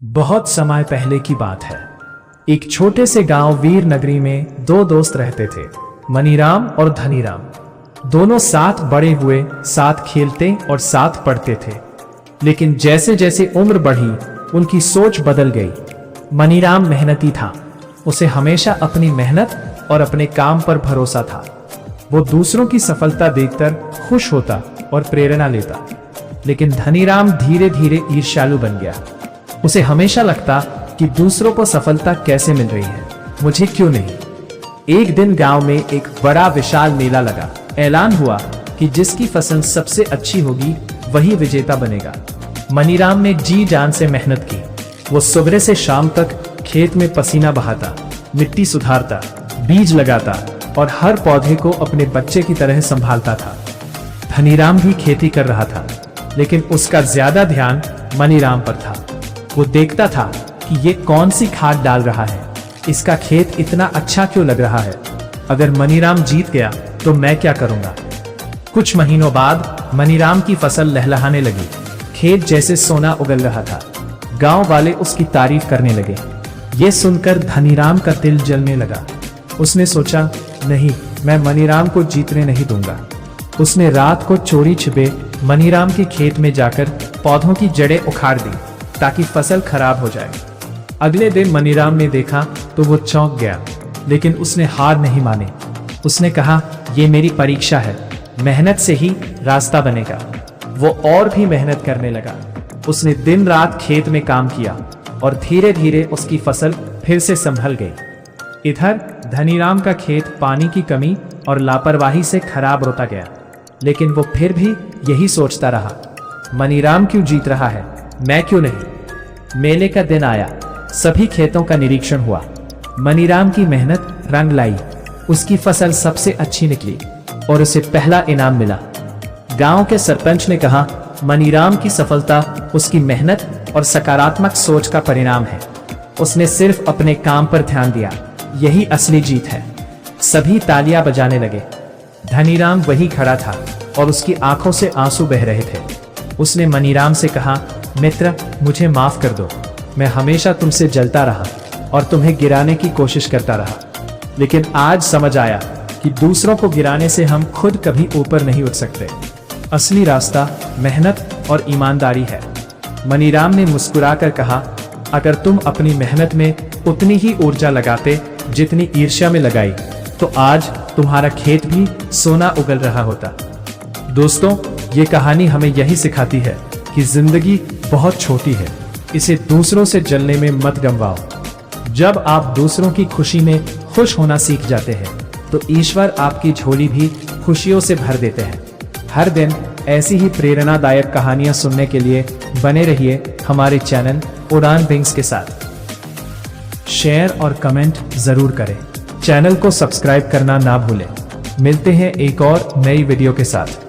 बहुत समय पहले की बात है। एक छोटे से गांव वीर नगरी में दो दोस्त रहते थे, मनीराम और धनीराम। दोनों साथ बड़े हुए, साथ खेलते और साथ पढ़ते थे। लेकिन जैसे जैसे उम्र बढ़ी, उनकी सोच बदल गई। मनीराम मेहनती था, उसे हमेशा अपनी मेहनत और अपने काम पर भरोसा था। वो दूसरों की सफलता देखकर खुश होता और प्रेरणा लेता। लेकिन धनीराम धीरे धीरे ईर्ष्यालु बन गया। उसे हमेशा लगता कि दूसरों को सफलता कैसे मिल रही है, मुझे क्यों नहीं। एक दिन गांव में एक बड़ा विशाल मेला लगा। ऐलान हुआ कि जिसकी फसल सबसे अच्छी होगी वही विजेता बनेगा। मनीराम ने जी जान से मेहनत की। वो सुबह से शाम तक खेत में पसीना बहाता, मिट्टी सुधारता, बीज लगाता और हर पौधे को अपने बच्चे की तरह संभालता था। धनीराम भी खेती कर रहा था, लेकिन उसका ज्यादा ध्यान मनीराम पर था। वो देखता था कि ये कौन सी खाद डाल रहा है, इसका खेत इतना अच्छा क्यों लग रहा है। अगर मनीराम जीत गया तो मैं क्या करूंगा। कुछ महीनों बाद मनीराम की फसल लहलहाने लगी। खेत जैसे सोना उगल रहा था। गांव वाले उसकी तारीफ करने लगे। ये सुनकर धनीराम का दिल जलने लगा। उसने सोचा, नहीं, मैं मनीराम को जीतने नहीं दूंगा। उसने रात को चोरी छिपे मनीराम के खेत में जाकर पौधों की जड़ें उखाड़ दी ताकि फसल खराब हो जाए। अगले दिन मनीराम ने देखा तो वो चौंक गया, लेकिन उसने हार नहीं मानी। उसने कहा, ये मेरी परीक्षा है, मेहनत से ही रास्ता बनेगा। वो और भी मेहनत करने लगा। उसने दिन रात खेत में काम किया और धीरे धीरे उसकी फसल फिर से संभल गई। इधर धनीराम का खेत पानी की कमी और लापरवाही से खराब होता गया, लेकिन वो फिर भी यही सोचता रहा, मनीराम क्यों जीत रहा है, मैं क्यों नहीं। मेले का दिन आया। सभी खेतों का निरीक्षण हुआ। मनीराम की मेहनत रंग लाई। उसकी फसल सबसे अच्छी निकली और उसे पहला इनाम मिला। गांव के सरपंच ने कहा, मनीराम की सफलता उसकी मेहनत और सकारात्मक सोच का परिणाम है। उसने सिर्फ अपने काम पर ध्यान दिया, यही असली जीत है। सभी तालियां बजाने लगे। धनीराम वही खड़ा था और उसकी आंखों से आंसू बह रहे थे। उसने मनीराम से कहा, मित्र, मुझे माफ कर दो। मैं हमेशा तुमसे जलता रहा और तुम्हें गिराने की कोशिश करता रहा, लेकिन आज समझ आया कि दूसरों को गिराने से हम खुद कभी ऊपर नहीं उठ सकते। असली रास्ता मेहनत और ईमानदारी है। मनीराम ने मुस्कुराकर कहा, अगर तुम अपनी मेहनत में उतनी ही ऊर्जा लगाते जितनी ईर्ष्या में लगाई, तो आज तुम्हारा खेत भी सोना उगल रहा होता। दोस्तों, ये कहानी हमें यही सिखाती है कि जिंदगी बहुत छोटी है, इसे दूसरों से जलने में मत गंवाओ। जब आप दूसरों की खुशी में खुश होना सीख जाते हैं, तो ईश्वर आपकी झोली भी खुशियों से भर देते हैं। हर दिन ऐसी ही प्रेरणादायक कहानियां सुनने के लिए बने रहिए हमारे चैनल उड़ान विंग्स के साथ। शेयर और कमेंट जरूर करें। चैनल को सब्सक्राइब करना ना भूलें। मिलते हैं एक और नई वीडियो के साथ।